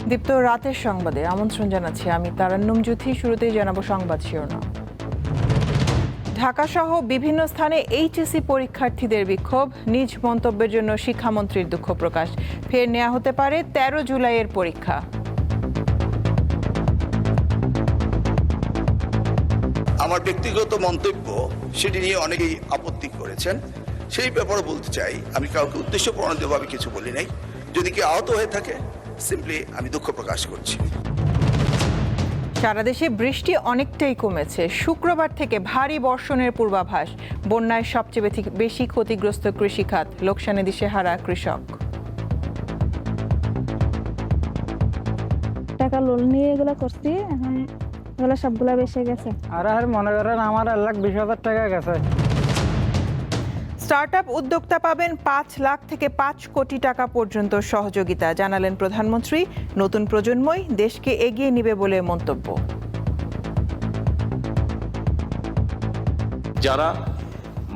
দীপ্ত রাতের সংবাদে আমন্ত্রণ জানাচ্ছি আমি তারান্নুম জ্যোতি। শুরুতেই জানাবো সংবাদ শিরোনাম। ঢাকাসহ বিভিন্ন স্থানে এইচএসসি পরীক্ষার্থীদের বিক্ষোভ, নিজ মন্তব্যের জন্য শিক্ষামন্ত্রীর দুঃখ প্রকাশ। ফের নেওয়া হতে পারে ১৩ জুলাইয়ের পরীক্ষা। আমার ব্যক্তিগত মন্তব্য সেটি নিয়ে অনেকেই আপত্তি করেছেন। সেই ব্যাপারে বলতে চাই, আমি কাউকে উদ্দেশ্য প্রণোদিতভাবে কিছু বলি নাই। যদি কেউ আহত হয়ে থাকে, সিম্পলি আমি দুঃখ প্রকাশ করছি। সারা দেশে বৃষ্টি অনেকটাই কমেছে। শুক্রবার থেকে ভারী বর্ষণের পূর্বাভাস। বন্যায় সবচেয়ে বেশি ক্ষতিগ্রস্ত কৃষিখাত, লোকসানে দিশেহারা কৃষক। টাকা লোন নিয়ে এগুলো করছি, এখন এগুলো সবগুলা বেশি গেছে। আর মনে করেন আমার 1,20,000 টাকা গেছে। স্টার্টআপ উদ্যোক্তা পাবেন 5 লাখ থেকে 5 কোটি টাকা পর্যন্ত সহযোগিতা, জানালেন প্রধানমন্ত্রী। নতুন প্রজন্মই দেশকে এগিয়ে নেবে বলে মন্তব্য। যারা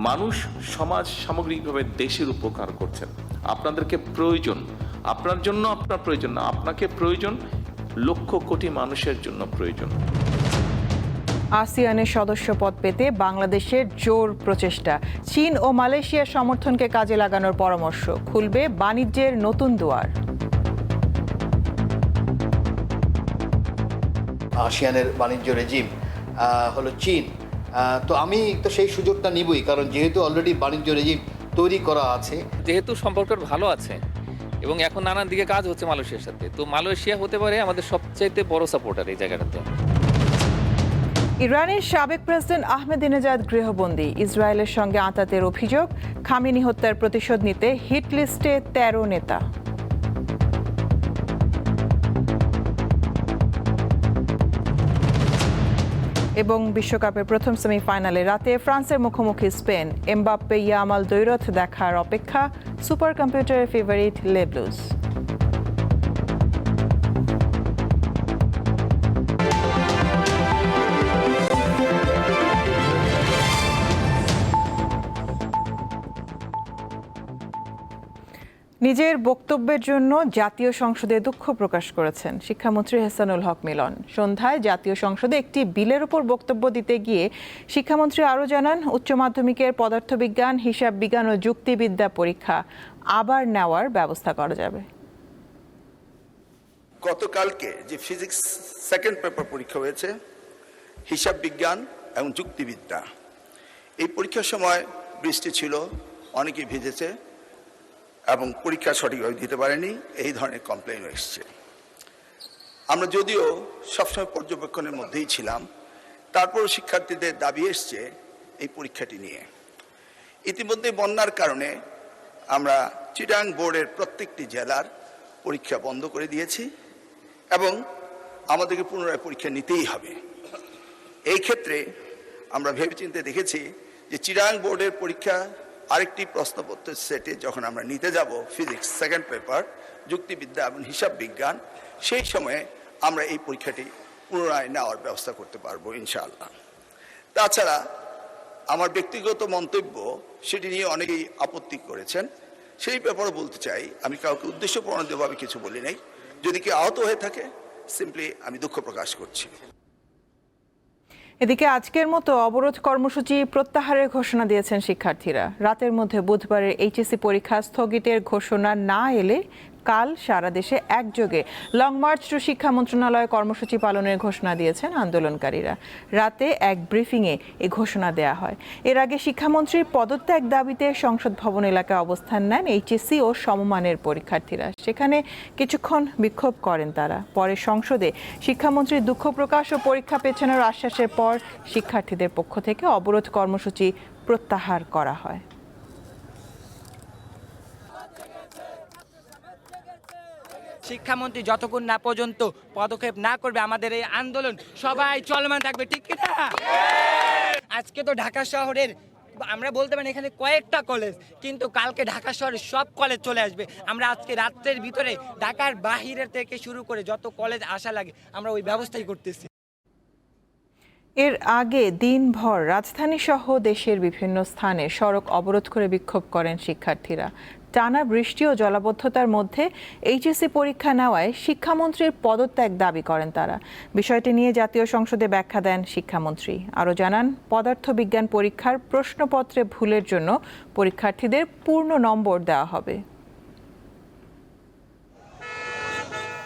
মানুষ, সমাজ, সামগ্রিকভাবে দেশের উপকার করছেন, আপনাদেরকে প্রয়োজন, আপনার জন্য আপনার প্রয়োজন না, আপনাকে প্রয়োজন, লক্ষ কোটি মানুষের জন্য প্রয়োজন। আসিয়ানের সদস্য পদ পেতে বাংলাদেশের জোর প্রচেষ্টা। চীন ও মালয়েশিয়ার সমর্থনকে কাজে লাগানোর পরামর্শ, খুলবে বাণিজ্যের নতুন দুয়ার। আসিয়ানের বাণিজ্য রেজিম হলো চীন, তো আমি তো সেই সুযোগটা নিবই, কারণ যেহেতু অলরেডি বাণিজ্য রেজিম তৈরি করা আছে, যেহেতু সম্পর্কটা ভালো আছে এবং এখন নানান দিকে কাজ হচ্ছে মালয়েশিয়ার সাথে, তো মালয়েশিয়া হতে পারে আমাদের সবচাইতে বড় সাপোর্টার এই জায়গাটাতে। ইরানের সাবেক প্রেসিডেন্ট আহমেদিনেজাদ গৃহবন্দী। ইসরায়েলের সঙ্গে আঁতাতের অভিযোগ। খামেনি হত্যার প্রতিশোধ নিতে হিট লিস্টে 13 নেতা। এবং বিশ্বকাপের প্রথম সেমিফাইনালে রাতে ফ্রান্সের মুখোমুখি স্পেন। এমবাপ্পে ইয়ামাল দ্বৈরথ দেখার অপেক্ষা। সুপার কম্পিউটারের ফেভারিট লে ব্লুজ। নিজের বক্তব্যের জন্য জাতীয় সংসদে দুঃখ প্রকাশ করেছেন শিক্ষামন্ত্রী এহসানুল হক মিলন। সন্ধ্যায় জাতীয় সংসদে একটি বিলের উপর বক্তব্য দিতে গিয়ে শিক্ষামন্ত্রী আরও জানান, উচ্চ মাধ্যমিকের পদার্থবিজ্ঞান, হিসাব বিজ্ঞান ও যুক্তিবিদ্যা পরীক্ষা আবার নেওয়ার ব্যবস্থা করা যাবে। গতকালকে যে ফিজিক্স সেকেন্ড পেপার পরীক্ষা হয়েছে, হিসাব বিজ্ঞান এবং যুক্তিবিদ্যা, এই পরীক্ষার সময় বৃষ্টি ছিল, অনেকেই ভিজেছে এবং পরীক্ষা সঠিকভাবে দিতে পারেনি, এই ধরনের কমপ্লেইন এসছে। আমরা যদিও সবসময় পর্যবেক্ষণের মধ্যেই ছিলাম, তারপরও শিক্ষার্থীদের দাবি এসছে এই পরীক্ষাটি নিয়ে। ইতিমধ্যে বন্যার কারণে আমরা চিটাং বোর্ডের প্রত্যেকটি জেলার পরীক্ষা বন্ধ করে দিয়েছি এবং আমাদেরকে পুনরায় পরীক্ষা নিতেই হবে। এই ক্ষেত্রে আমরা ভেবেচিন্তে দেখেছি যে চিটাং বোর্ডের পরীক্ষা আরেকটি প্রশ্নপত্রের সেটে যখন আমরা নিতে যাব ফিজিক্স সেকেন্ড পেপার, যুক্তিবিদ্যা এবং হিসাব বিজ্ঞান, সেই সময়ে আমরা এই পরীক্ষাটি পুনরায় নেওয়ার ব্যবস্থা করতে পারবো ইনশাআল্লাহ। তাছাড়া আমার ব্যক্তিগত মন্তব্য সেটি নিয়ে অনেকেই আপত্তি করেছেন। সেই ব্যাপারে বলতে চাই, আমি কাউকে উদ্দেশ্য প্রণোদিতভাবে কিছু বলি নাই। যদি কেউ আহত হয়ে থাকে, সিম্পলি আমি দুঃখ প্রকাশ করছি। এদিকে আজকের মতো অবরোধ কর্মসূচি প্রত্যাহারের ঘোষণা দিয়েছেন শিক্ষার্থীরা। রাতের মধ্যে বুধবারের এইচএসসি পরীক্ষা স্থগিতের ঘোষণা না এলে কাল সারা দেশে একযোগে লং মার্চ টু শিক্ষা মন্ত্রণালয় কর্মসূচি পালনের ঘোষণা দিয়েছেন আন্দোলনকারীরা। রাতে এক ব্রিফিংয়ে এই ঘোষণা দেয়া হয়। এর আগে শিক্ষামন্ত্রীর পদত্যাগ দাবিতে সংসদ ভবন এলাকায় অবস্থান নেন এইচএসসি ও সমমানের পরীক্ষার্থীরা। সেখানে কিছুক্ষণ বিক্ষোভ করেন তারা। পরে সংসদে শিক্ষামন্ত্রীর দুঃখ প্রকাশ ও পরীক্ষা পেছানোর আশ্বাসের পর শিক্ষার্থীদের পক্ষ থেকে অবরোধ কর্মসূচি প্রত্যাহার করা হয়। শিক্ষামন্ত্রী যতক্ষণ না পর্যন্ত পদক্ষেপ না করবে, আমাদের এই আন্দোলন সবাই চলমান থাকবে, ঠিক কিনা? আজকে তো ঢাকা শহরের, আমরা বলতে পারি এখানে কয়েকটা কলেজ, কিন্তু কালকে ঢাকা শহরের সব কলেজ চলে আসবে। আমরা আজকে রাত্রের ভিতরে ঢাকার বাহিরের থেকে শুরু করে যত কলেজ আসা লাগে আমরা ওই ব্যবস্থাই করতেছি। এর আগে দিনভর রাজধানী সহ দেশের বিভিন্ন স্থানে সড়ক অবরোধ করে বিক্ষোভ করেন শিক্ষার্থীরা। টানা বৃষ্টি ও জলাবদ্ধতার মধ্যে এইচএসসি পরীক্ষা নেওয়ায় শিক্ষামন্ত্রীর পদত্যাগ দাবি করেন তারা। বিষয়টি নিয়ে জাতীয় সংসদে ব্যাখ্যা দেন শিক্ষামন্ত্রী। আরও জানান, পদার্থবিজ্ঞান পরীক্ষার প্রশ্নপত্রে ভুলের জন্য পরীক্ষার্থীদের পূর্ণ নম্বর দেওয়া হবে।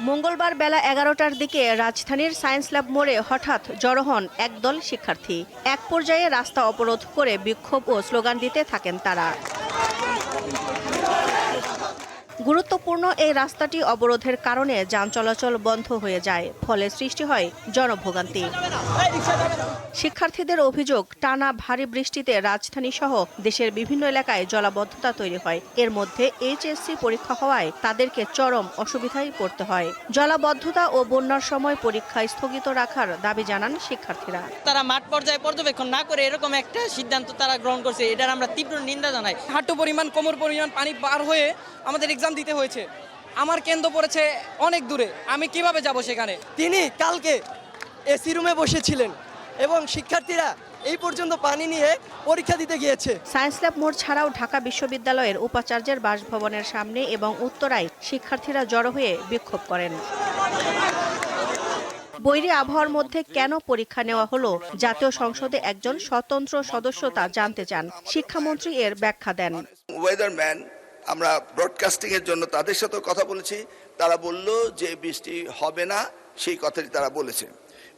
মঙ্গলবার বেলা 11টার দিকে রাজধানীর সায়েন্স ল্যাব মোড়ে হঠাৎ জড়ো হন একদল শিক্ষার্থী। এক পর্যায়ে রাস্তা অবরোধ করে বিক্ষোভ ও স্লোগান দিতে থাকেন তারা। গুরুত্বপূর্ণ এই রাস্তাটি অবরোধের কারণে যান চলাচল বন্ধ হয়ে যায়, ফলে সৃষ্টি হয় জনভোগান্তি। শিক্ষার্থীদের অভিযোগ, টানা ভারী বৃষ্টিতে রাজধানী সহ দেশের বিভিন্ন এলাকায় জলাবদ্ধতা তৈরি হয়। এর মধ্যে এইচএসসি পরীক্ষা হওয়ায় তাদেরকে চরম অসুবিধায় পড়তে হয়। জলাবদ্ধতা ও বন্যার সময় পরীক্ষা স্থগিত রাখার দাবি জানান শিক্ষার্থীরা। তারা মাঠ পর্যায়ে পর্যবেক্ষণ না করে এরকম একটা সিদ্ধান্ত তারা গ্রহণ করছে, এটার আমরা তীব্র নিন্দা জানাই। হাঁটু পরিমাণ, কোমর পরিমাণ পানি পার হয়ে আমাদের এক্সাম দিতে হয়েছে। আমার কেন্দ্র পড়েছে অনেক দূরে, আমি কিভাবে যাব সেখানে? তিনি কালকে এসি রুমে বসেছিলেন এবং শিক্ষার্থীরা এই পর্যন্ত পানি নিয়ে পরীক্ষা দিতে গিয়েছে। সায়েন্স ল্যাব মোড় ছাড়াও ঢাকা বিশ্ববিদ্যালয়ের উপাচার্যের বাসভবনের সামনে এবং উত্তরায় শিক্ষার্থীরা জড়ো হয়ে বিক্ষোভ করেন। বৈরী আবহাওয়ার মধ্যে কেন পরীক্ষা নেওয়া হলো, জাতীয় সংসদে একজন স্বতন্ত্র সদস্য তা জানতে চান। শিক্ষামন্ত্রী এর ব্যাখ্যা দেন। ওয়েদারম্যান, আমরা ব্রডকাস্টিং এর জন্য তাদের সাথে কথা বলেছি, তারা বলল যে বৃষ্টি হবে না, সেই কথাটি তারা বলেছে।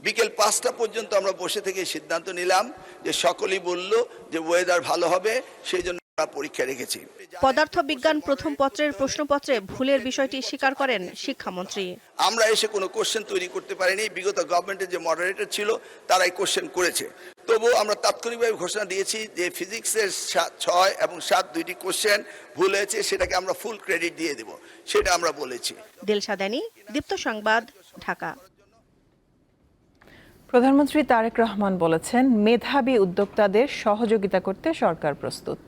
বিকেল 5টা পর্যন্ত আমরা বসে থেকে সিদ্ধান্ত নিলাম যে সকলেই বলল যে ওয়েদার ভালো হবে, সেই জন্য আমরা পরীক্ষা রেখেছি। পদার্থবিজ্ঞান প্রথম পত্রের প্রশ্নপত্রে ভুলের বিষয়টি স্বীকার করেন শিক্ষামন্ত্রী। আমরা এসে কোনো কোশ্চেন তৈরি করতে পারিনি, বিগত গভর্নমেন্টের যে মডারেটর ছিল তারাই কোশ্চেন করেছে। তবুও আমরা তাৎক্ষণিকভাবে ঘোষণা দিয়েছি যে ফিজিক্সের 6 এবং 7 দুইটি কোশ্চেন ভুল হয়েছে, সেটাকে আমরা ফুল ক্রেডিট দিয়ে দেব, সেটা আমরা বলেছি। দিলশাদানি, দীপ্ত সংবাদ, ঢাকা। প্রধানমন্ত্রী তারেক রহমান বলেছেন, মেধাবী উদ্যোক্তাদের সহযোগিতা করতে সরকার প্রস্তুত।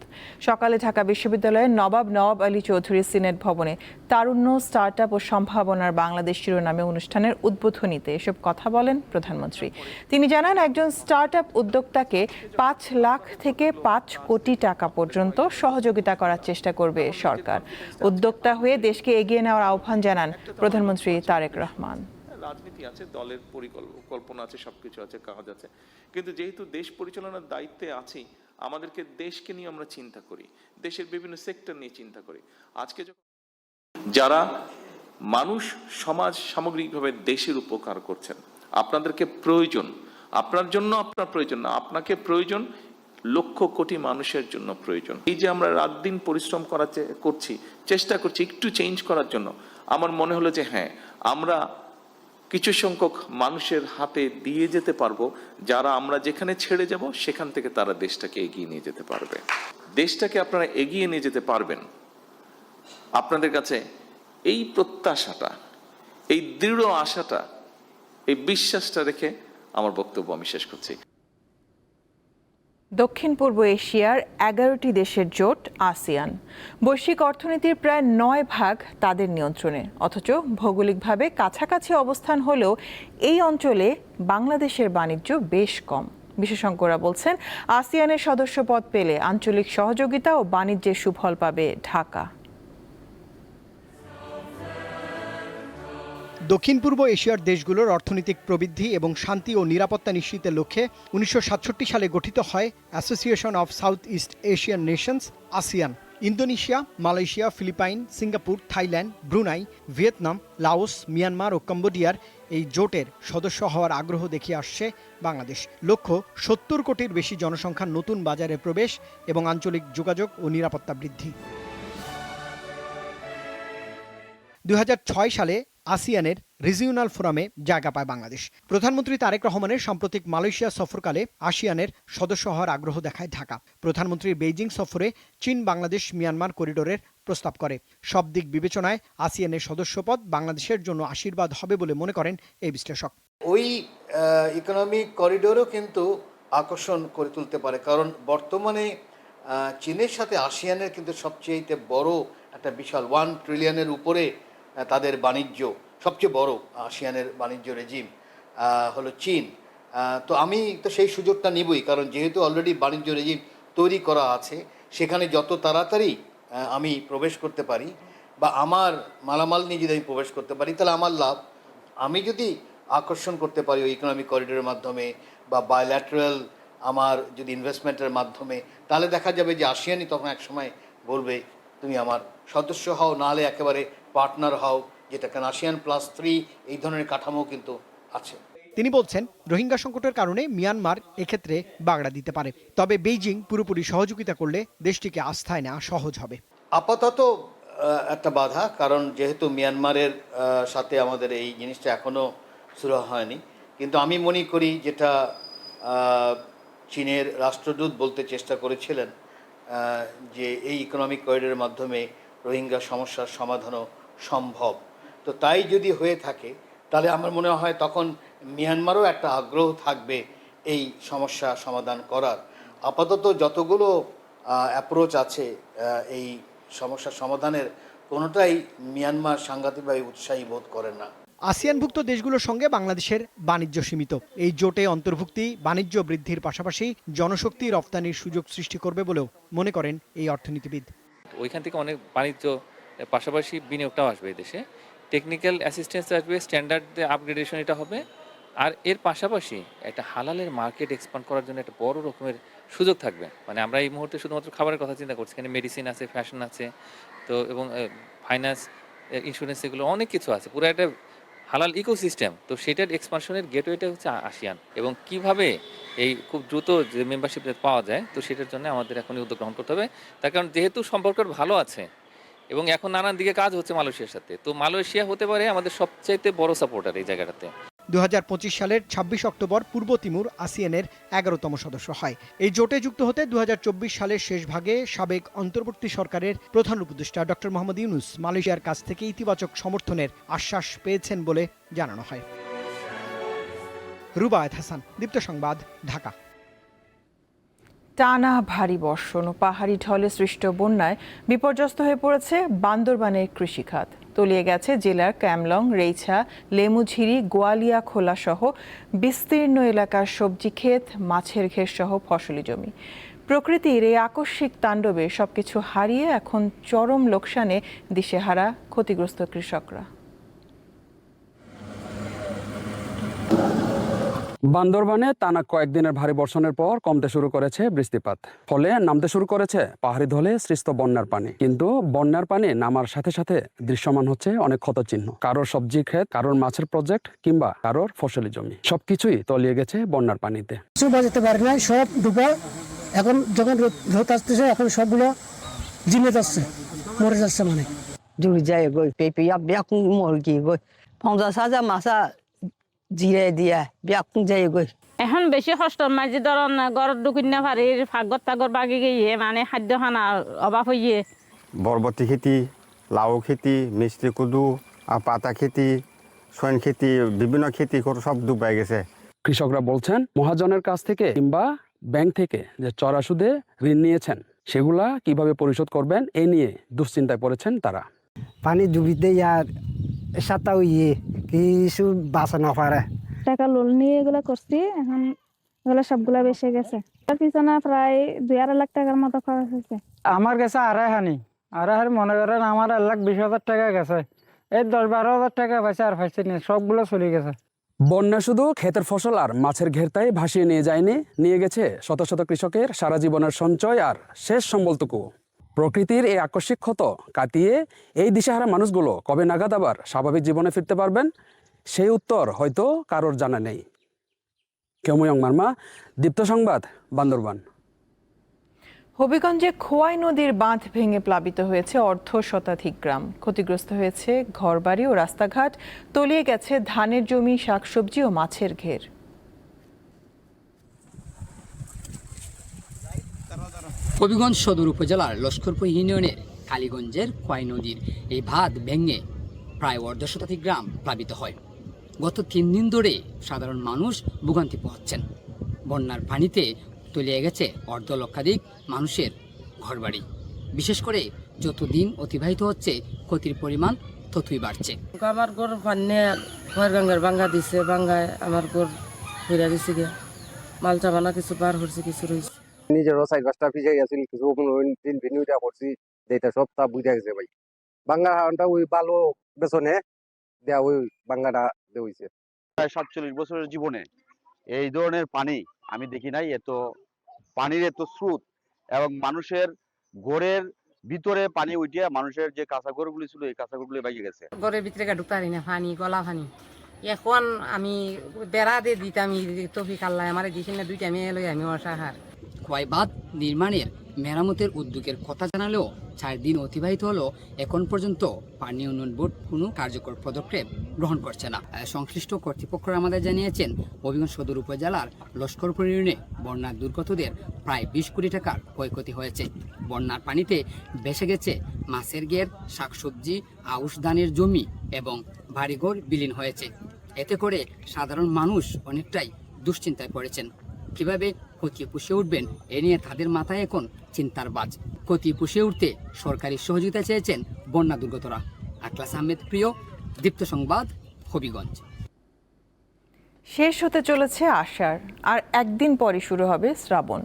সকালে ঢাকা বিশ্ববিদ্যালয়ের নবাব নওয়াব আলী চৌধুরী সিনেট ভবনে তারুণ্য, স্টার্টআপ ও সম্ভাবনার বাংলাদেশ শিরোনামে অনুষ্ঠানের উদ্বোধনীতে এসব কথা বলেন প্রধানমন্ত্রী। তিনি জানান, একজন স্টার্টআপ উদ্যোক্তাকে 5 লাখ থেকে 5 কোটি টাকা পর্যন্ত সহযোগিতা করার চেষ্টা করবে সরকার। উদ্যোক্তা হয়ে দেশকে এগিয়ে নেওয়ার আহ্বান জানান প্রধানমন্ত্রী তারেক রহমান। রাজনীতি আছে, দলের পরিকল্পনা আছে, সবকিছু আছে, কাজ আছে, কিন্তু যেহেতু দেশ পরিচালনার দায়িত্বে আছি, আমাদেরকে দেশকে নিয়ে আমরা চিন্তা করি, দেশের বিভিন্ন সেক্টর নিয়ে চিন্তা করি। আজকে যারা মানুষ, সমাজ, সামগ্রিকভাবে দেশের উপকার করছেন, আপনাদেরকে প্রয়োজন, আপনার জন্য আপনার প্রয়োজন না, আপনাকে প্রয়োজন লক্ষ কোটি মানুষের জন্য প্রয়োজন। এই যে আমরা রাত দিন পরিশ্রম করছি, চেষ্টা করছি একটু চেঞ্জ করার জন্য, আমার মনে হলো যে হ্যাঁ, আমরা কিছু সংখ্যক মানুষের হাতে দিয়ে যেতে পারবো, যারা আমরা যেখানে ছেড়ে যাব সেখান থেকে তারা দেশটাকে এগিয়ে নিয়ে যেতে পারবে। দেশটাকে আপনারা এগিয়ে নিয়ে যেতে পারবেন, আপনাদের কাছে এই প্রত্যাশাটা, এই দৃঢ় আশাটা, এই বিশ্বাসটা রেখে আমার বক্তব্য আমি শেষ করছি। দক্ষিণ পূর্ব এশিয়ার 11টি দেশের জোট আসিয়ান। বৈশ্বিক অর্থনীতির প্রায় 9 ভাগ তাদের নিয়ন্ত্রণে, অথচ ভৌগোলিকভাবে কাছাকাছি অবস্থান হলেও এই অঞ্চলে বাংলাদেশের বাণিজ্য বেশ কম। বিশেষজ্ঞরা বলছেন, আসিয়ানের সদস্যপদ পেলে আঞ্চলিক সহযোগিতা ও বাণিজ্যের সুফল পাবে ঢাকা। দক্ষিণ পূর্ব এশিয়ার দেশগুলোর অর্থনৈতিক প্রবৃদ্ধি এবং শান্তি ও নিরাপত্তা নিশ্চিতের লক্ষ্যে 1967 সালে গঠিত হয় association of South East Asian nations, ASEAN. Indonesia, Malaysia, Philippines, Singapore, Thailand, Brunei, Vietnam, Laos, Myanmar ও কম্বোডিয়ার এই জোটের সদস্য হওয়ার আগ্রহ দেখিয়ে আসছে বাংলাদেশ। লক্ষ্য 70 কোটির বেশি জনসংখ্যার নতুন বাজারে প্রবেশ এবং আঞ্চলিক যোগাযোগ ও নিরাপত্তা বৃদ্ধি। 2006 সালে আসিয়ানের রিজিওনাল ফোরামে জায়গা পায় বাংলাদেশ। প্রধানমন্ত্রী তারেক রহমানের সাম্প্রতিক মালয়েশিয়া সফরকালে আসিয়ানের সদস্য হওয়ার আগ্রহ দেখায় ঢাকা। প্রধানমন্ত্রীর বেইজিং সফরে চীন, বাংলাদেশ, মিয়ানমার করিডোরের প্রস্তাব করে। সব দিক বিবেচনায় আসিয়ানের সদস্যপদ বাংলাদেশের জন্য আশীর্বাদ হবে বলে মনে করেন এই বিশ্লেষক। ওই ইকোনমিক করিডোরও কিন্তু আকর্ষণ করে তুলতে পারে, কারণ বর্তমানে চীনের সাথে আসিয়ানের কিন্তু সবচেয়ে বড় একটা বিশাল 1 ট্রিলিয়নের উপরে তাদের বাণিজ্য, সবচেয়ে বড় আসিয়ানের বাণিজ্য রেজিম হলো চীন। তো আমি তো সেই সুযোগটা নিবই, কারণ যেহেতু অলরেডি বাণিজ্য রেজিম তৈরি করা আছে, সেখানে যত তাড়াতাড়ি আমি প্রবেশ করতে পারি বা আমার মালামাল নিয়ে যদি আমি প্রবেশ করতে পারি, তাহলে আমার লাভ। আমি যদি আকর্ষণ করতে পারি ওই ইকোনমিক করিডোরের মাধ্যমে বা বায়োল্যাটারাল আমার যদি ইনভেস্টমেন্টের মাধ্যমে, তাহলে দেখা যাবে যে আসিয়ানই তখন এক সময় বলবে তুমি আমার সদস্য হও, নাহলে একেবারে পার্টনার হও, যেটা কেন ASEAN+3 এই ধরনের কাঠামো কিন্তু আছে। তিনি বলছেন, রোহিঙ্গা সংকটের কারণে মিয়ানমার এক্ষেত্রে বাগড়া দিতে পারে, তবে বেইজিং পুরোপুরি সহযোগিতা করলে দেশটিকে আস্থায় নেওয়া সহজ হবে। আপাতত একটা বাধা, কারণ যেহেতু মিয়ানমারের সাথে আমাদের এই জিনিসটা এখনও শুরু হয়নি, কিন্তু আমি মনে করি যেটা চীনের রাষ্ট্রদূত বলতে চেষ্টা করেছিলেন যে এই ইকোনমিক করিডোরের মাধ্যমে রোহিঙ্গা সমস্যার সমাধানও সম্ভব। তো তাই যদি হয়ে থাকে, তাহলে আমার মনে হয় তখন মিয়ানমারও একটা আগ্রহ থাকবে এই সমস্যা সমাধান করার। আপাতত যতগুলো অ্যাপ্রোচ আছে এই সমস্যা সমাধানের, কোনোটাই মিয়ানমার সাংঘাতিকভাবে উৎসাহী বোধ করে না। আসিয়ানভুক্ত দেশগুলোর সঙ্গে বাংলাদেশের বাণিজ্য সীমিত। এই জোটে অন্তর্ভুক্তি বাণিজ্য বৃদ্ধির পাশাপাশি জনশক্তি রপ্তানির সুযোগ সৃষ্টি করবে বলেও মনে করেন এই অর্থনীতিবিদ। ওইখান থেকে অনেক বাণিজ্য পাশাপাশি বিনিয়োগটাও আসবে এই দেশে, টেকনিক্যাল অ্যাসিস্ট্যান্স আসবে, স্ট্যান্ডার্ড আপগ্রেডেশন এটা হবে, আর এর পাশাপাশি একটা হালালের মার্কেট এক্সপান্ড করার জন্য একটা বড় রকমের সুযোগ থাকবে। মানে আমরা এই মুহূর্তে শুধুমাত্র খাবারের কথা চিন্তা করছি, এখানে মেডিসিন আছে, ফ্যাশন আছে, তো এবং ফাইন্যান্স, ইন্স্যুরেন্স, এগুলো অনেক কিছু আছে, পুরো একটা হালাল ইকোসিস্টেম। তো সেটার এক্সপানশনের গেটওয়েটা হচ্ছে আসিয়ান, এবং কিভাবে এই খুব দ্রুত যে মেম্বারশিপ পাওয়া যায়, তো সেটার জন্য আমাদের এখনই উদ্যোগ গ্রহণ করতে হবে। তার কারণ যেহেতু সম্পর্ক ভালো আছে এবং এখন নানান দিকে কাজ হচ্ছে মালয়েশিয়ার সাথে, তো মালয়েশিয়া হতে পারে আমাদের সবচাইতে বড় সাপোর্টার এই জায়গাটাতে। 2025 সালের 26 অক্টোবর পূর্ব তিমুর আসিয়ানের 11তম সদস্য হয়। এই জোটে যুক্ত হতে 2024 সালের শেষ ভাগে সাবেক অন্তর্বর্তী সরকারের প্রধান উপদেষ্টা ডক্টর মোহাম্মদ ইউনূস মালয়েশিয়ার কাছ থেকে ইতিবাচক সমর্থনের আশ্বাস পেয়েছেন বলে জানানো হয়। রুবায়েত হাসান, দীপ্ত সংবাদ, ঢাকা। টানা ভারী বর্ষণ ও পাহাড়ি ঢলে সৃষ্ট বন্যায় বিপর্যস্ত হয়ে পড়েছে বান্দরবানের কৃষিখাত। তলিয়ে গেছে জেলার ক্যামলং, রেইছা, লেমুঝিরি, গোয়ালিয়া খোলা সহ বিস্তীর্ণ এলাকার সবজি ক্ষেত, মাছের ঘের সহ ফসলি জমি। প্রকৃতির এই আকস্মিক তাণ্ডবে সবকিছু হারিয়ে এখন চরম লোকসানে দিশেহারা ক্ষতিগ্রস্ত কৃষকরা। বান্দরবানে টানা কয়েকদিনের ভারী বর্ষণের পর কমতে শুরু করেছে বৃষ্টিপাত, ফলে নামতে শুরু করেছে পাহাড়ি ঢলে সৃষ্ট বন্যার পানি। কিন্তু বন্যার পানি নামার সাথে সাথে দৃশ্যমান হচ্ছে অনেক ক্ষতচিহ্ন। কারোর সবজি ক্ষেত, কারোর মাছের প্রজেক্ট কিংবা কারোর ফসলি জমি, সবকিছুই তলিয়ে গেছে বন্যার পানিতে। বাজাতে পারে না, সব ডুবা। এখন যখন রোদ আসতেছে, এখন সবগুলো জিমে যাচ্ছে, মরে যাচ্ছে। মানে জুড়ি যায় গই পেপিয়া বেকুং মুরগি গই 50,000 মাসা জিরে দিয়া বেকুং যায় গই। এখন বেশি কষ্ট মাঝে ধরন গড় ঢুকিন না পারি, ফাগর টাগর বাগি গিয়ে মানে খাদ্য খানার অভাব হইয়ে। বরবটি খেতি, লাউ খেতি, মিষ্টি কুদু, পাতা খেতি, সৈন খেতি, বিভিন্ন খেতি করে সব ডুবাই গেছে। কৃষকরা বলছেন, মহাজনের কাছ থেকে কিংবা ব্যাংক থেকে যে চড়া সুদে ঋণ নিয়েছেন, সেগুলা কিভাবে পরিশোধ করবেন এ নিয়ে দুশ্চিন্তায় পড়েছেন তারা। পানি ডুবিতে আর সাতা ইয়ে কিছু বাঁচা না পারে। টাকা লোন নিয়ে এগুলো করছি, এখন এগুলো সবগুলা বেসে গেছে। তার পিছনে প্রায় 2-2.5 লাখ টাকার মতো খরচ হয়েছে। আমার গেছে আড়াইহানি মনে করেন আমার 1,20,000 টাকা গেছে। এই 10-12,000 টাকা পাইছে, আর পাইছে না, সবগুলো চলে গেছে। বন্যা শুধু ক্ষেতের ফসল আর মাছের ঘেরটাই ভাসিয়ে নিয়ে যায়নি, নিয়ে গেছে শত শত কৃষকের সারা জীবনের সঞ্চয় আর শেষ সম্বলটুকু। প্রকৃতির এই আকস্মিক ক্ষত কাটিয়ে এই দিশেহারা মানুষগুলো কবে নাগাদ আবার স্বাভাবিক জীবনে ফিরতে পারবেন, সেই উত্তর হয়তো কারোর জানা নেই। কেময়ং মার্মা, দীপ্ত সংবাদ, বান্দরবান। হবিগঞ্জে খোয়াই নদীর বাঁধ ভেঙে প্লাবিত হয়েছে অর্ধশতাধিক গ্রাম। ক্ষতিগ্রস্ত হয়েছে ঘরবাড়ি ও রাস্তাঘাট, তলিয়ে গেছে ধানের জমি, শাকসবজি ও মাছের ঘের। হবিগঞ্জ সদর উপজেলার লস্করপুর ইউনিয়নের কালীগঞ্জের খোয়াই নদীর এই বাঁধ ভেঙে প্রায় অর্ধশতাধিক গ্রাম প্লাবিত হয়। গত 3 দিন ধরে সাধারণ মানুষ ভোগান্তি পোহাচ্ছেন। বন্যার পানিতে তলিয়ে গেছে অর্ধলক্ষাধিক মানুষের ঘরবাড়ি। বিশেষ করে যত দিন অতিবাহিত হচ্ছে, ক্ষতির পরিমাণ ততই বাড়ছে। আমার ঘর ভান্নে ভাঙ্গা দিছে, ভাঙ্গায় আমার ঘর ফিরা দিছে গিয়া, মাল চাবানা কিছু পার হচ্ছে, কিছু রয়েছে। নিজেরও 4-5টা ভিজে গেছিল, কিছু করছি, এটা সব তা বুঝা গেছে ভাই। বাঙ্গা হাওয়াটা ওই ভালো বেসনে দেয়া ওই বাঙ্গাটা দেওয়াইছে। প্রায় ৪৭ বছরের জীবনে এই ধরনের পানি আমি দেখি নাই। এত পানির এত স্রোত এবং মানুষের ঘরের ভিতরে পানি উঠিয়া মানুষের যে কাঁচা ঘরগুলি ছিল এই কাঁচা ঘরগুলি বাইরে গেছে। ঘরের ভিতরে ঢুকতে পারি না, পানি গলা পানি। এখন আমি বেড়া দিয়ে দিতাম তফিক আল্লাহ আমার দিছি না, 2টা মেয়ে লই আমি অসাহার। খোয়াই বাঁধ নির্মাণের মেরামতের উদ্যোগের কথা জানালেও 4 দিন অতিবাহিত হলো এখন পর্যন্ত পানি উন্নয়ন বোর্ড কোনো কার্যকর পদক্ষেপ গ্রহণ করছে না। সংশ্লিষ্ট কর্তৃপক্ষরা আমাদের জানিয়েছেন হবিগঞ্জ সদর উপজেলার লস্করপুর ইউনিয়নে বন্যার দুর্গতদের প্রায় 20 কোটি টাকার ক্ষয়ক্ষতি হয়েছে। বন্যার পানিতে ভেসে গেছে মাছের ঘের, শাকসবজি, আউশ ধানের জমি এবং বাড়িঘর বিলীন হয়েছে। এতে করে সাধারণ মানুষ অনেকটাই দুশ্চিন্তায় পড়েছেন। কিভাবে ক্ষতি পুষিয়ে উঠবেন এ নিয়ে তাদের মাথায় এখন চিন্তার বাজ। ক্ষতি পুষিয়ে উঠতে সরকারি সহযোগিতা চেয়েছেন বন্যা দুর্গতরা। আকলাস আহমেদ প্রিয়, দীপ্ত সংবাদ, হবিগঞ্জ। শেষ হতে চলেছে আষাঢ়, আর একদিন পরই শুরু হবে শ্রাবণ।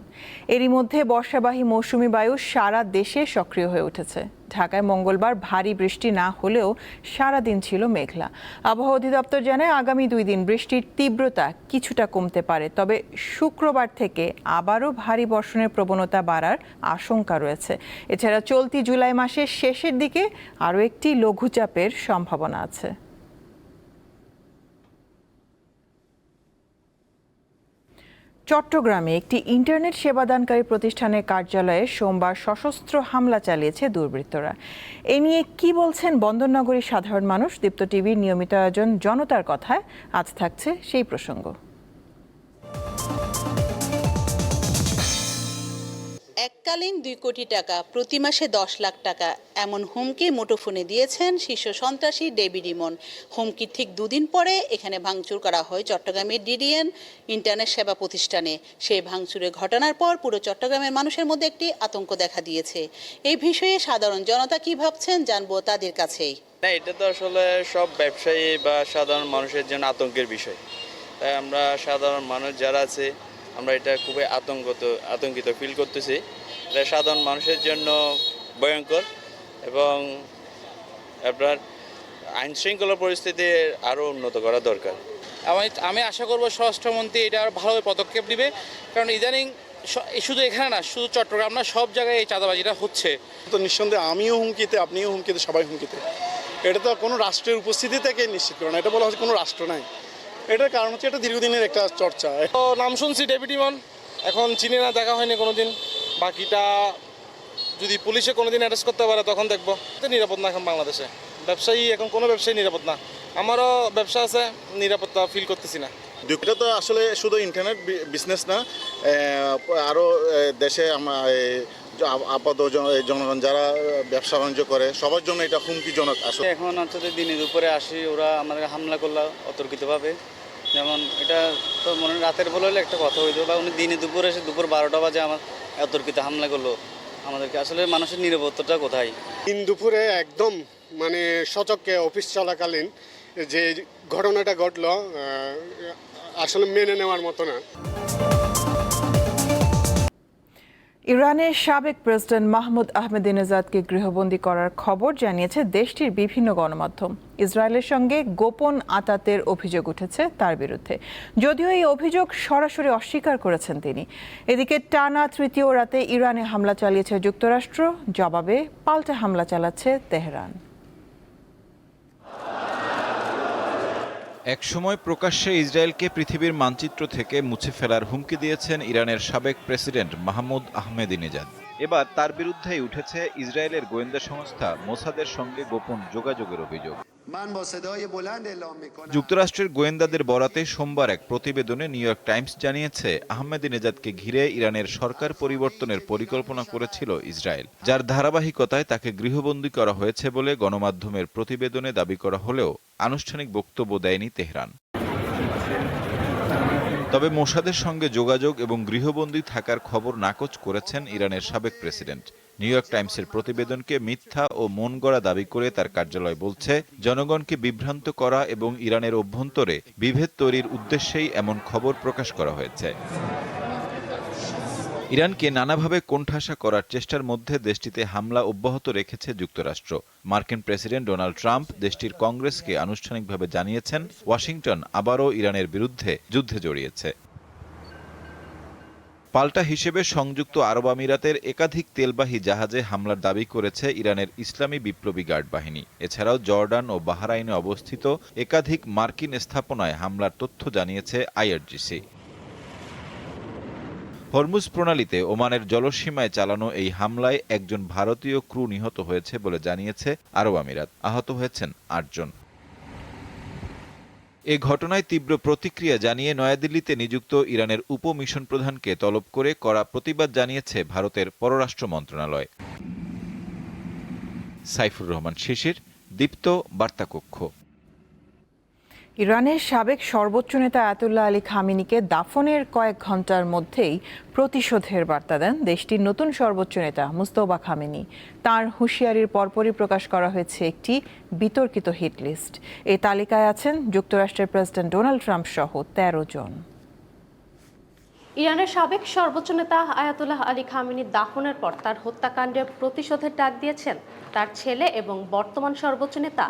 এরই মধ্যে বর্ষাবাহী মৌসুমি বায়ু সারা দেশে সক্রিয় হয়ে উঠেছে। ঢাকায় মঙ্গলবার ভারী বৃষ্টি না হলেও সারাদিন ছিল মেঘলা। আবহাওয়া অধিদপ্তর জানায় আগামী 2 দিন বৃষ্টির তীব্রতা কিছুটা কমতে পারে, তবে শুক্রবার থেকে আবারও ভারী বর্ষণের প্রবণতা বাড়ার আশঙ্কা রয়েছে। এছাড়া চলতি জুলাই মাসের শেষের দিকে আরও একটি লঘুচাপের সম্ভাবনা আছে। চট্টগ্রামে একটি ইন্টারনেট সেবাদানকারী প্রতিষ্ঠানের কার্যালয়ে সোমবার সশস্ত্র হামলা চালিয়েছে দুর্বৃত্তরা। এ নিয়ে কি বলছেন বন্দরনগরীর সাধারণ মানুষ? দীপ্ত টিভির নিয়মিত আয়োজন জনতার কথায় আজ থাকছে সেই প্রসঙ্গ। এককালীন 2 কোটি টাকা, প্রতি মাসে 10 লাখ টাকা, এমন হুমকি মুঠোফোনে দিয়েছেন শীর্ষ সন্ত্রাসী ডেভিড ইমন। হুমকির ঠিক 2 দিন পরে এখানে ভাঙচুর করা হয় চট্টগ্রামের ডিডিএন ইন্টারনেট সেবা প্রতিষ্ঠানে। সেই ভাঙচুরের ঘটনার পর পুরো চট্টগ্রামের মানুষের মধ্যে একটি আতঙ্ক দেখা দিয়েছে। এই বিষয়ে সাধারণ জনতা কি ভাবছেন জানবো তাদের কাছেই। না, এটা তো আসলে সব ব্যবসায়ী বা সাধারণ মানুষের জন্য আতঙ্কের বিষয়। তাই আমরা সাধারণ মানুষ যারা আছে আমরা এটা খুবই আতঙ্কিত ফিল করতেছি। এটা সাধারণ মানুষের জন্য ভয়ঙ্কর এবং আপনার আইন শৃঙ্খলা পরিস্থিতি আরও উন্নত করা দরকার। আমি আশা করব স্বরাষ্ট্রমন্ত্রী এটা আরও ভালোভাবে পদক্ষেপ নেবে, কারণ ইদানিং শুধু এখানে না, শুধু চট্টগ্রাম না, সব জায়গায় এই চাঁদাবাজিটা হচ্ছে। তো নিঃসন্দেহে আমিও হুমকিতে, আপনিও হুমকিতে, সবাই হুমকিতে। এটা তো কোনো রাষ্ট্রের উপস্থিতি থেকে নিশ্চিত করে না, এটা বলা হচ্ছে কোনো রাষ্ট্র নাই। এটার কারণ হচ্ছে এটা দীর্ঘদিনের একটা চর্চা। নাম শুনছি ডেভিড ইমন, এখন চিনি না, দেখা হয়নি কোনোদিন। বাকিটা যদি পুলিশে কোনোদিন অ্যারেস্ট করতে পারে তখন দেখবো। নিরাপদ না এখন বাংলাদেশে, ব্যবসায়ী এখন কোনো ব্যবসায়ী নিরাপদ না। আমারও ব্যবসা আছে, নিরাপত্তা ফিল করতেছি না। এটা তো আসলে শুধু ইন্টারনেট বিজনেস না, আরও দেশে আপাত জনগণ যারা ব্যবসা বাণিজ্য করে সবার জন্য এটা হুমকিজনক। আসলে এখন হচ্ছে দিনে দুপুরে আসি, ওরা আমাদের হামলা করলো অতর্কিতভাবে। যেমন এটা তো মনে রাতের বলে হলে একটা কথা হইতো, বা উনি দিনে দুপুরে এসে দুপুর 12টা বাজে আমার অতর্কিত হামলা করলো আমাদেরকে। আসলে মানুষের নিরাপত্তাটা কোথায়? দিন দুপুরে একদম মানে সচক্ষে অফিস চলাকালীন যে ঘটনাটা ঘটলো আসলে মেনে নেওয়ার মতো না। ইরানের সাবেক প্রেসিডেন্ট মাহমুদ আহমেদিনেজাদকে গৃহবন্দী করার খবর জানিয়েছে দেশটির বিভিন্ন গণমাধ্যম। ইসরায়েলের সঙ্গে গোপন আতাতের অভিযোগ উঠেছে তার বিরুদ্ধে, যদিও এই অভিযোগ সরাসরি অস্বীকার করেছেন তিনি। এদিকে টানা 3য় রাতে ইরানে হামলা চালিয়েছে যুক্তরাষ্ট্র, জবাবে পাল্টা হামলা চালাচ্ছে তেহরান। একসময় প্রকাশ্যে ইসরায়েলকে পৃথিবীর মানচিত্র থেকে মুছে ফেলার হুমকি দিয়েছেন ইরানের সাবেক প্রেসিডেন্ট মাহমুদ আহমেদিনেজাদ। এবার তার বিরুদ্ধেই উঠেছে ইসরায়েলের গোয়েন্দা সংস্থা মোসাদের সঙ্গে গোপন যোগাযোগের অভিযোগ। যুক্তরাষ্ট্রের গোয়েন্দাদের বরাতে সোমবার এক প্রতিবেদনে নিউ ইয়র্ক টাইমস জানিয়েছে আহমেদিনেজাদকে ঘিরে ইরানের সরকার পরিবর্তনের পরিকল্পনা করেছিল ইসরায়েল, যার ধারাবাহিকতায় তাকে গৃহবন্দী করা হয়েছে বলে গণমাধ্যমের প্রতিবেদনে দাবি করা হলেও আনুষ্ঠানিক বক্তব্য দেয়নি তেহরান। তবে মোসাদের সঙ্গে যোগাযোগ এবং গৃহবন্দী থাকার খবর নাকচ করেছেন ইরানের সাবেক প্রেসিডেন্ট। নিউ ইয়র্ক টাইমসের প্রতিবেদনকে মিথ্যা ও মনগড়া দাবি করে তার কার্যালয় বলছে, জনগণকে বিভ্রান্ত করা এবং ইরানের অভ্যন্তরে বিভেদ তৈরির উদ্দেশ্যেই এমন খবর প্রকাশ করা হয়েছে। ইরানকে নানাভাবে কোণঠাসা করার চেষ্টার মধ্যে দেশটিতে হামলা অব্যাহত রেখেছে যুক্তরাষ্ট্র। মার্কিন প্রেসিডেন্ট ডোনাল্ড ট্রাম্প দেশটির কংগ্রেসকে আনুষ্ঠানিকভাবে জানিয়েছেন ওয়াশিংটন আবারও ইরানের বিরুদ্ধে যুদ্ধে জড়িয়েছে। পাল্টা হিসেবে সংযুক্ত আরব আমিরাতের একাধিক তেলবাহী জাহাজে হামলার দাবি করেছে ইরানের ইসলামী বিপ্লবী গার্ড বাহিনী। এছাড়াও জর্ডান ও বাহরাইনে অবস্থিত একাধিক মার্কিন স্থাপনায় হামলার তথ্য জানিয়েছে আইআরজিসি। হরমুজ প্রণালীতে ওমানের জলসীমায় চালানো এই হামলায় একজন ভারতীয় ক্রু নিহত হয়েছে বলে জানিয়েছে আরব আমিরাত। আহত হয়েছেন ৮ জন। এ ঘটনায় তীব্র প্রতিক্রিয়া জানিয়ে নয়াদিল্লিতে নিযুক্ত ইরানের উপ মিশন প্রধানকে তলব করে কড়া প্রতিবাদ জানিয়েছে ভারতের পররাষ্ট্র মন্ত্রণালয়। সাইফুর রহমান শিশির, দীপ্ত বার্তাকক্ষ। ইরানের সাবেক সর্বোচ্চ নেতা আয়াতুল্লাহ আলী খামেনিকে দাফনের কয়েক ঘন্টার মধ্যেই প্রতিশোধের বার্তা দেন দেশটির নতুন সর্বোচ্চ নেতা মুস্তফা খামেনি। তার হুঁশিয়ারির পরপরই প্রকাশ করা হয়েছে একটি বিতর্কিত হিট লিস্ট। এই তালিকায় আছেন যুক্তরাষ্ট্রের প্রেসিডেন্ট ডোনাল্ড ট্রাম্প সহ ১৩ জন। ইরানের সাবেক সর্বোচ্চ নেতা আয়াতুল্লাহ আলী খামেনির দাফনের পর তার হত্যাকাণ্ডে প্রতিশোধের ডাক দিয়েছেন তার ছেলে এবং বর্তমান সর্বোচ্চ নেতা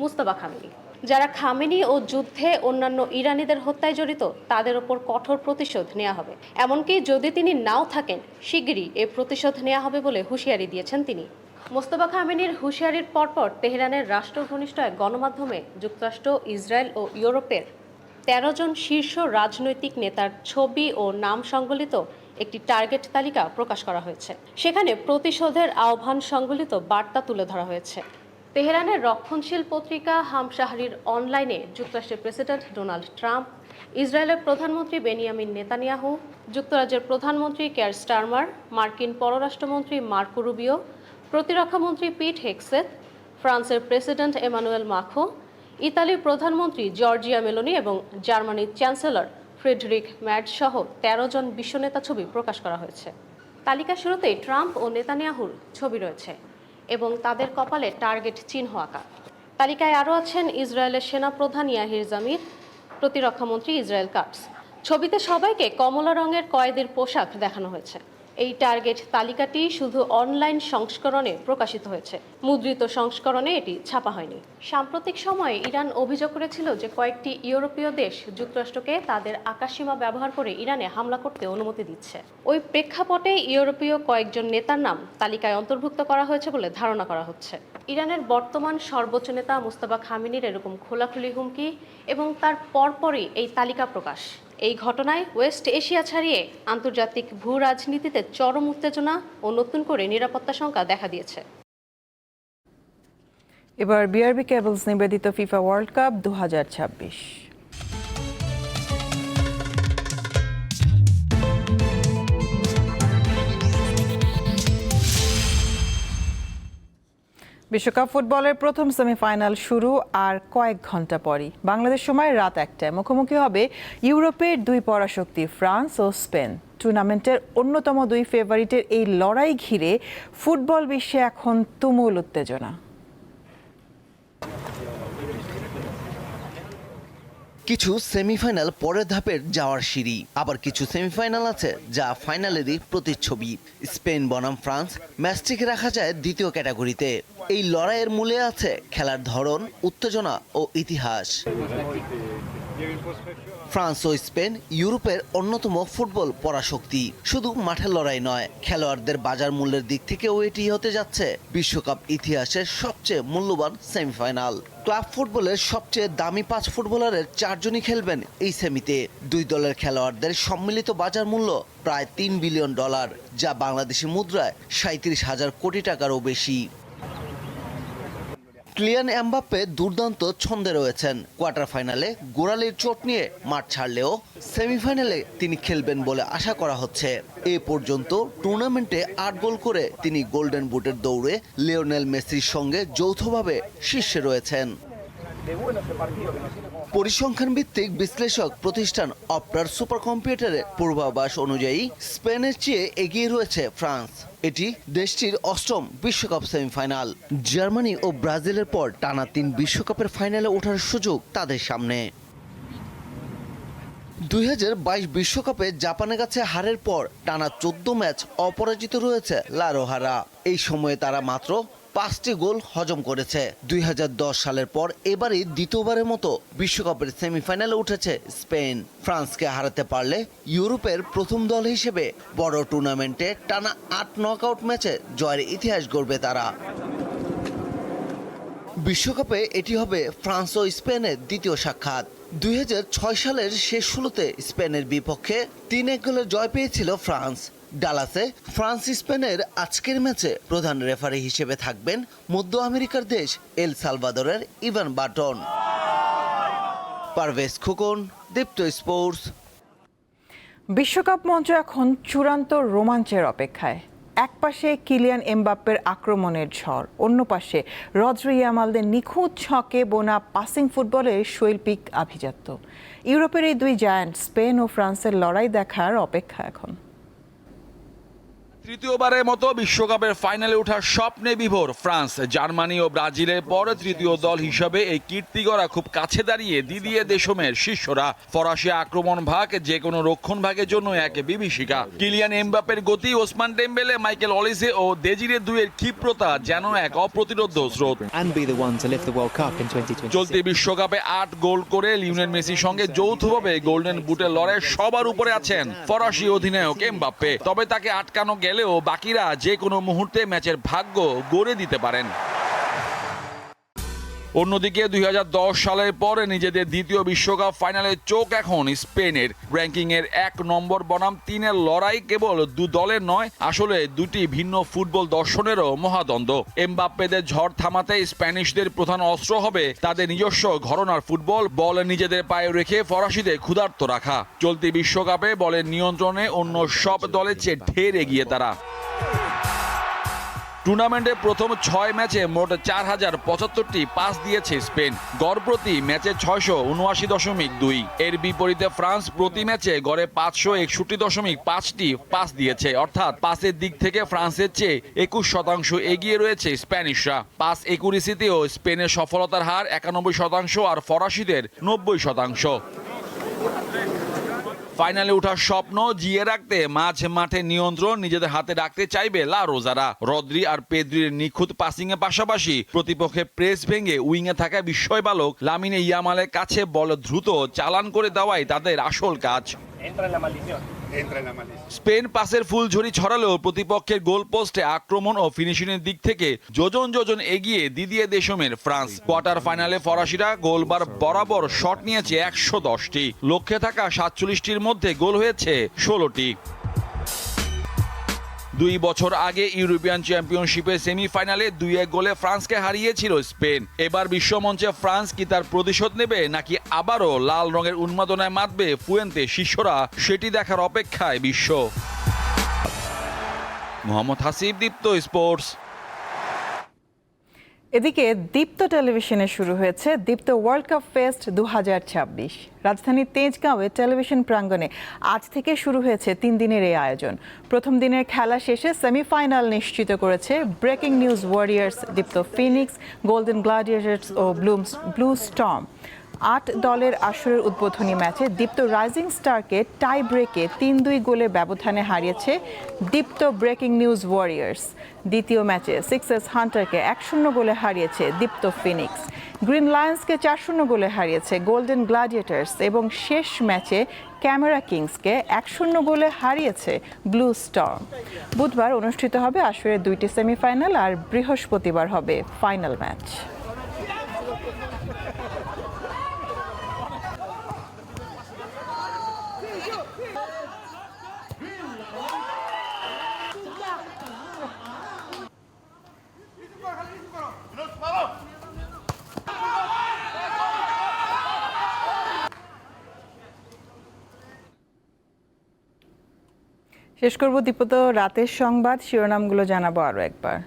মুস্তফা খামেনি। যারা খামেনি ও যুদ্ধে অন্যান্য ইরানিদের হত্যায় জড়িত তাদের ওপর কঠোর প্রতিশোধ নেওয়া হবে, এমনকি যদি তিনি নাও থাকেন শিগগিরই এ প্রতিশোধ নেওয়া হবে বলে হুঁশিয়ারি দিয়েছেন তিনি। মোস্তফা খামেনির হুঁশিয়ারির পরপর তেহরানের রাষ্ট্রঘনিষ্ঠ এক গণমাধ্যমে যুক্তরাষ্ট্র, ইসরায়েল ও ইউরোপের ১৩ জন শীর্ষ রাজনৈতিক নেতার ছবি ও নাম সংবলিত একটি টার্গেট তালিকা প্রকাশ করা হয়েছে। সেখানে প্রতিশোধের আহ্বান সংবলিত বার্তা তুলে ধরা হয়েছে। তেহরানের রক্ষণশীল পত্রিকা হামশাহরির অনলাইনে যুক্তরাষ্ট্রের প্রেসিডেন্ট ডোনাল্ড ট্রাম্প, ইসরায়েলের প্রধানমন্ত্রী বেনিয়ামিন নেতানিয়াহু, যুক্তরাজ্যের প্রধানমন্ত্রী কেয়ার স্টারমার, মার্কিন পররাষ্ট্রমন্ত্রী মার্কো রুবিও, প্রতিরক্ষামন্ত্রী পিট হেগসেথ, ফ্রান্সের প্রেসিডেন্ট এমানুয়েল মাখো, ইতালির প্রধানমন্ত্রী জর্জিয়া মেলোনি এবং জার্মানির চ্যান্সেলর ফ্রেডরিক ম্যাড সহ ১৩ জন বিশ্বনেতা ছবি প্রকাশ করা হয়েছে। তালিকা শুরুতেই ট্রাম্প ও নেতানিয়াহুর ছবি রয়েছে এবং তাদের কপালে টার্গেট চিহ্ন আঁকা। তালিকায় আরও আছেন ইসরায়েলের সেনাপ্রধান ইয়াহির জামির, প্রতিরক্ষামন্ত্রী ইসরায়েল কাটস। ছবিতে সবাইকে কমলা রঙের কয়েদির পোশাক দেখানো হয়েছে। এই টার্গেট তালিকাটি শুধু অনলাইন সংস্করণে প্রকাশিত হয়েছে, মুদ্রিত সংস্করণে এটি ছাপা হয়নি। সাম্প্রতিক সময়ে ইরান অভিযোগ করেছিল যে কয়েকটি ইউরোপীয় দেশ যুক্তরাষ্ট্রকে তাদের আকাশসীমা ব্যবহার করে ইরানে হামলা করতে অনুমতি দিচ্ছে। ওই প্রেক্ষাপটে ইউরোপীয় কয়েকজন নেতার নাম তালিকায় অন্তর্ভুক্ত করা হয়েছে বলে ধারণা করা হচ্ছে। ইরানের বর্তমান সর্বোচ্চ নেতা মুস্তফা খামেনির এরকম খোলাখুলি হুমকি এবং তার পরপরই এই তালিকা প্রকাশ। এই ঘটনায় ওয়েস্ট এশিয়া ছাড়িয়ে আন্তর্জাতিক ভূ রাজনীতিতে চরম উত্তেজনা ও নতুন করে নিরাপত্তা শঙ্কা দেখা দিয়েছে। এবার বিআরবি কেবলস নিবেদিত ফিফা ওয়ার্ল্ড কাপ 2026। বিশ্বকাপ ফুটবলের প্রথম সেমিফাইনাল শুরু আর কয়েক ঘন্টা পরই। বাংলাদেশ সময় রাত ১টায় মুখোমুখি হবে ইউরোপের দুই পরাশক্তি ফ্রান্স ও স্পেন। টুর্নামেন্টের অন্যতম দুই ফেভারিটের এই লড়াই ঘিরে ফুটবল বিশ্বে এখন তুমুল উত্তেজনা। কিছু সেমিফাইনাল পরের ধাপের যাওয়ার সিঁড়ি, আবার কিছু সেমিফাইনাল আছে যা ফাইনালেরই প্রতিচ্ছবি। স্পেন বনাম ফ্রান্স ম্যাচটিকে রাখা যায় দ্বিতীয় ক্যাটাগরিতে। এই লড়াইয়ের মূলে আছে খেলার ধরন, উত্তেজনা ও ইতিহাস। ফ্রান্স ও স্পেন ইউরোপের অন্যতম ফুটবল পরাশক্তি। শুধু মাঠের লড়াই নয়, খেলোয়াড়দের বাজার মূল্যের দিক থেকেও এটি হতে যাচ্ছে বিশ্বকাপ ইতিহাসের সবচেয়ে মূল্যবান সেমিফাইনাল। ক্লাব ফুটবলের সবচেয়ে দামি 5 ফুটবলারের 4 জনই খেলবেন এই সেমিতে। দুই দলের খেলোয়াড়দের সম্মিলিত বাজার মূল্য প্রায় $3 বিলিয়ন, যা বাংলাদেশি মুদ্রায় 37,000 কোটি টাকারও বেশি। কিলিয়ান এমবাপ্পে দুর্দান্ত ছন্দে রয়েছেন। কোয়ার্টার ফাইনালে গোড়ালির চোট নিয়ে মাঠ ছাড়লেও সেমিফাইনালে তিনি খেলবেন বলে আশা করা হচ্ছে। এ পর্যন্ত টুর্নামেন্টে 8 গোল করে তিনি গোল্ডেন বুটের দৌড়ে লিওনেল মেসির সঙ্গে যৌথভাবে শীর্ষে রয়েছেন। পরিসংখ্যান ভিত্তিক বিশ্লেষক প্রতিষ্ঠান অপরার সুপার কম্পিউটারের পূর্বাভাস অনুযায়ী স্পেনের চেয়ে এগিয়ে রয়েছে ফ্রান্স। এটি দেশটির 8ম বিশ্বকাপ সেমিফাইনাল। জার্মানি ও ব্রাজিলের পর টানা 3 বিশ্বকাপের ফাইনালে ওঠার সুযোগ তাদের সামনে। 2022 বিশ্বকাপে জাপানের কাছে হারের পর টানা 14 ম্যাচ অপরাজিত রয়েছে লা রোহারা। এই সময়ে তারা মাত্র 5টি গোল হজম করেছে। 2010 সালের পর এবারই দ্বিতীয়বারের মতো বিশ্বকাপের সেমিফাইনালে উঠেছে স্পেন। ফ্রান্সকে হারাতে পারলে ইউরোপের প্রথম দল হিসেবে বড় টুর্নামেন্টে টানা 8 নকআউট ম্যাচে জয়ের ইতিহাস গড়বে তারা। বিশ্বকাপে এটি হবে ফ্রান্স ও স্পেনের দ্বিতীয় সাক্ষাৎ। 2006 সালের শেষ ষোলোতে স্পেনের বিপক্ষে 3-1 গোলের জয় পেয়েছিল ফ্রান্স। ডালাসে ফ্রান্স স্পেনের আজকের ম্যাচে প্রধান রেফারি হিসেবে থাকবেন মধ্য আমেরিকার দেশ এল সালভাদরের ইভান বার্টন। পারভেজ খোকন, দীপ্ত স্পোর্টস। বিশ্বকাপ মঞ্চ এখন চূড়ান্ত রোমাঞ্চের অপেক্ষায়। একপাশে কিলিয়ান এমবাপ্পের আক্রমণের ঝড়, অন্য পাশে রদ্রি ইয়ামালদের নিখুঁত ছকে বোনা পাসিং ফুটবলের শৈল্পিক আভিজাত্য। ইউরোপের এই দুই জায়ান্ট স্পেন ও ফ্রান্সের লড়াই দেখার অপেক্ষা এখন। তৃতীয়বারের মতো বিশ্বকাপের ফাইনালে ওঠার স্বপ্নে বিভোর ফ্রান্স। জার্মানি ও ব্রাজিলের পর তৃতীয় দল হিসেবে এই কীর্তি গড়া খুব কাছে দাঁড়িয়ে দিদিয়ে দেশমের শিষ্যরা। ফরাসি আক্রমণ ভাগ যে কোনো রক্ষণ ভাগের জন্য এক বিভীষিকা। কিলিয়ান এমবাপ্পের গতি, ওসমান ডেম্বেলে, মাইকেল অলিসে ও দেজিরে দুইয়ের ক্ষিপ্রতা যেন এক অপ্রতিরোধ স্রোত। চলতি বিশ্বকাপে 8 গোল করে লিওনেল মেসির সঙ্গে যৌথভাবে গোল্ডেন বুটের লড়াই সবার উপরে আছেন ফরাসি অধিনায়ক এমবাপ্পে। তবে তাকে আটকানো গেলেও বাকিরা যে কোনো মুহূর্তে ম্যাচের ভাগ্য গড়ে দিতে পারেন। অন্যদিকে 2010 সালের পরে নিজেদের দ্বিতীয় বিশ্বকাপ ফাইনালে চোখ এখন স্পেনের। র্যাঙ্কিংয়ের 1 নম্বর বনাম 3-এর লড়াই কেবল দু দলের নয়, আসলে দুটি ভিন্ন ফুটবল দর্শনেরও মহাদ্বন্দ্ব। এমবাপ্পেদের ঝড় থামাতে স্প্যানিশদের প্রধান অস্ত্র হবে তাদের নিজস্ব ঘরনার ফুটবল। বল নিজেদের পায়ে রেখে ফরাসিদের ক্ষুধার্ত রাখা। চলতি বিশ্বকাপে বলের নিয়ন্ত্রণে অন্য সব দলের চেয়ে ঢের এগিয়ে তারা। টুর্নামেন্টের প্রথম 6 ম্যাচে মোট 4075টি পাস দিয়েছে স্পেন, গড় প্রতি ম্যাচে 679.2। এর বিপরীতে ফ্রান্স প্রতি ম্যাচে গড়ে 561.5টি পাস দিয়েছে, অর্থাৎ পাসের দিক থেকে ফ্রান্সের চেয়ে 21% এগিয়ে রয়েছে স্প্যানিশরা। পাস একুরেসিতেও স্পেনের সফলতার হার 91% আর ফরাসিদের 90%। ফাইনালে ওঠার স্বপ্ন জিয়ে রাখতে মাঝ মাঠে নিয়ন্ত্রণ নিজেদের হাতে রাখতে চাইবে লা রোজারা। রদ্রি আর পেদ্রির নিখুঁত পাসিং এর পাশাপাশি প্রতিপক্ষের প্রেস ভেঙে উইংয়ে থাকা বিস্ময় বালক লামিনে ইয়ামালের কাছে বল দ্রুত চালান করে দেওয়াই তাদের আসল কাজ। স্পেন পাসের ফুলঝড়ি ছড়ালেও প্রতিপক্ষের গোল পোস্টে আক্রমণ ও ফিনিশিংয়ের দিক থেকে যোজন যোজন এগিয়ে দিদিয়ে দেশমের ফ্রান্স। কোয়ার্টার ফাইনালে ফরাসিরা গোলবার বরাবর শট নিয়েছে 110টি, লক্ষ্যে থাকা 47টির মধ্যে গোল হয়েছে 16টি। 2 বছর আগে ইউরোপিয়ান চ্যাম্পিয়নশিপের সেমিফাইনালে 2-1 গোলে ফ্রান্সকে হারিয়েছিল স্পেন। এবার বিশ্বমঞ্চে ফ্রান্স কি তার প্রতিশোধ নেবে নাকি আবারও লাল রঙের উন্মাদনায় মাতবে ফুয়েন্তে শিষ্যরা, সেটি দেখার অপেক্ষায় বিশ্ব। মোহাম্মদ হাসিব, দীপ্ত স্পোর্টস। এদিকে দীপ্ত টেলিভিশনে শুরু হয়েছে দীপ্ত ওয়ার্ল্ড কাপ ফেস্ট 2026। রাজধানীর তেজগাঁওয়ে টেলিভিশন প্রাঙ্গণে আজ থেকে শুরু হয়েছে 3 দিনের এই আয়োজন। প্রথম দিনের খেলা শেষে সেমিফাইনাল নিশ্চিত করেছে ব্রেকিং নিউজ ওয়ারিয়ার্স, দীপ্ত ফিনিক্স, গোল্ডেন গ্ল্যাডিয়েটর্স ও ব্লু স্টর্ম। 8 দলের আসরের উদ্বোধনী ম্যাচে দীপ্ত রাইজিং স্টারকে টাই ব্রেকে 3-2 গোলে ব্যবধানে হারিয়েছে দীপ্ত ব্রেকিং নিউজ ওয়ারিয়ার্স। দ্বিতীয় ম্যাচে সিক্সেস হান্টারকে 1-0 গোলে হারিয়েছে দীপ্ত ফিনিক্স। গ্রিন লায়ন্সকে 4-0 গোলে হারিয়েছে গোল্ডেন গ্ল্যাডিয়েটর্স এবং শেষ ম্যাচে ক্যামেরা কিংসকে 1-0 গোলে হারিয়েছে ব্লু স্টর্ম। বুধবার অনুষ্ঠিত হবে আসরের 2টি সেমিফাইনাল আর বৃহস্পতিবার হবে ফাইনাল ম্যাচ। শেষ করব দীপত রাতের সংবাদ, শিরোনামগুলো জানাবো আরও একবার।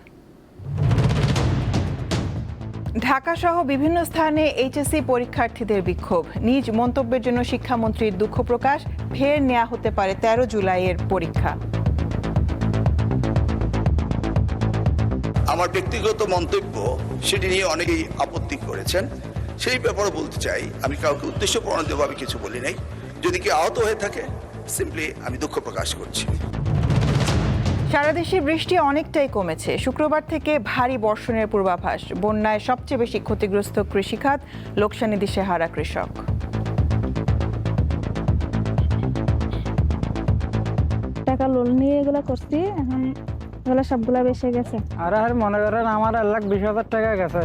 ঢাকা সহ বিভিন্ন স্থানে এইচএসসি পরীক্ষার্থীদের বিক্ষোভ, নিজ মন্তব্যের জন্য শিক্ষামন্ত্রীর দুঃখ প্রকাশ, ফের নেওয়া হতে পারে 13 জুলাইয়ের পরীক্ষা। আমার ব্যক্তিগত মন্তব্য সেটি নিয়ে অনেকেই আপত্তি করেছেন, সেই ব্যাপারে বলতে চাই আমি কাউকে উদ্দেশ্য প্রণোদিতভাবে কিছু বলি নাই। যদি কেউ আহত হয়ে থাকে সিম্পলি আমি দুঃখ প্রকাশ করছি। সারা দেশে বৃষ্টি অনেকটাই কমেছে। শুক্রবার থেকে ভারী বর্ষণের পূর্বাভাস। বন্যায় সবচেয়ে বেশি ক্ষতিগ্রস্ত কৃষিখাত, লোকসানি দিশেহারা কৃষক। টাকা লোন নিয়ে এগুলা করছি, এখন এগুলা সবগুলা বেশি গেছে। আর মনে করেন আমার 1,20,000 টাকা গেছে।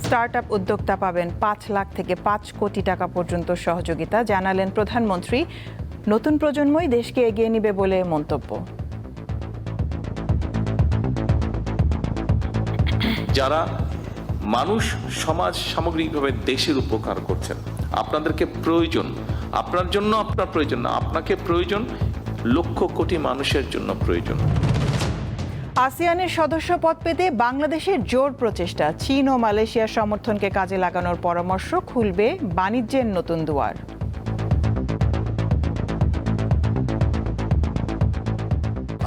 স্টার্টআপ উদ্যোক্তা পাবেন 5 লাখ থেকে 5 কোটি টাকা পর্যন্ত সহযোগিতা, জানালেন প্রধানমন্ত্রী। নতুন প্রজন্মই দেশকে এগিয়ে নেবে বলে মন্তব্য। যারা মানুষ, সমাজ, সামগ্রিকভাবে দেশের উপকার করছেন, আপনাদেরকে প্রয়োজন, আপনার জন্য আপনার প্রয়োজন না, আপনাকে প্রয়োজন, লক্ষ কোটি মানুষের জন্য প্রয়োজন। আসিয়ানের সদস্য পদ পেতে বাংলাদেশের জোর প্রচেষ্টা। চীন ও মালয়েশিয়ার সমর্থনকে কাজে লাগানোর পরামর্শ, খুলবে বাণিজ্যের নতুন দুয়ার।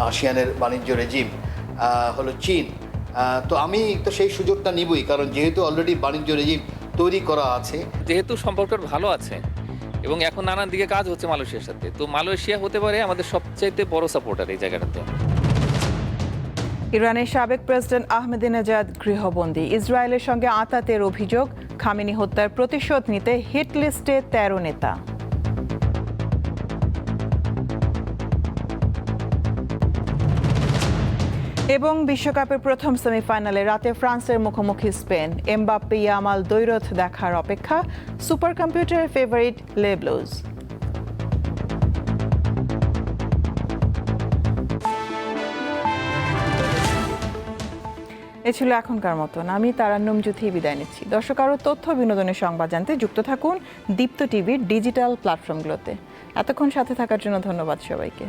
আসিয়ানের বাণিজ্য রেজিম হলো চীন, তো আমি তো সেই সুযোগটা নিবই, কারণ যেহেতু অলরেডি বাণিজ্য রেজিম তৈরি করা আছে, যেহেতু সম্পর্কটা ভালো আছে এবং এখন নানান দিকে কাজ হচ্ছে মালয়েশিয়ার সাথে, তো মালয়েশিয়া হতে পারে আমাদের সবচাইতে বড় সাপোর্টার এই জায়গাটাতে। ইরানের সাবেক প্রেসিডেন্ট আহমেদিনেজাদ গৃহবন্দী। ইসরায়েলের সঙ্গে আঁতাতের অভিযোগ। খামেনি হত্যার প্রতিশোধ নিতে হিট লিস্টে 13 নেতা। এবং বিশ্বকাপের প্রথম সেমিফাইনালে রাতে ফ্রান্সের মুখোমুখি স্পেন। এমবাপ্পে, ইয়ামাল দ্বৈরথ দেখার অপেক্ষা। সুপার কম্পিউটারের ফেভারিট লে ব্লুজ। এ ছিল এখনকার মতন। আমি তারান্নুম জুথি বিদায় নিচ্ছি। দর্শক, আরও তথ্য বিনোদনের সংবাদ জানতে যুক্ত থাকুন দীপ্ত টিভির ডিজিটাল প্ল্যাটফর্মগুলোতে। এতক্ষণ সাথে থাকার জন্য ধন্যবাদ সবাইকে।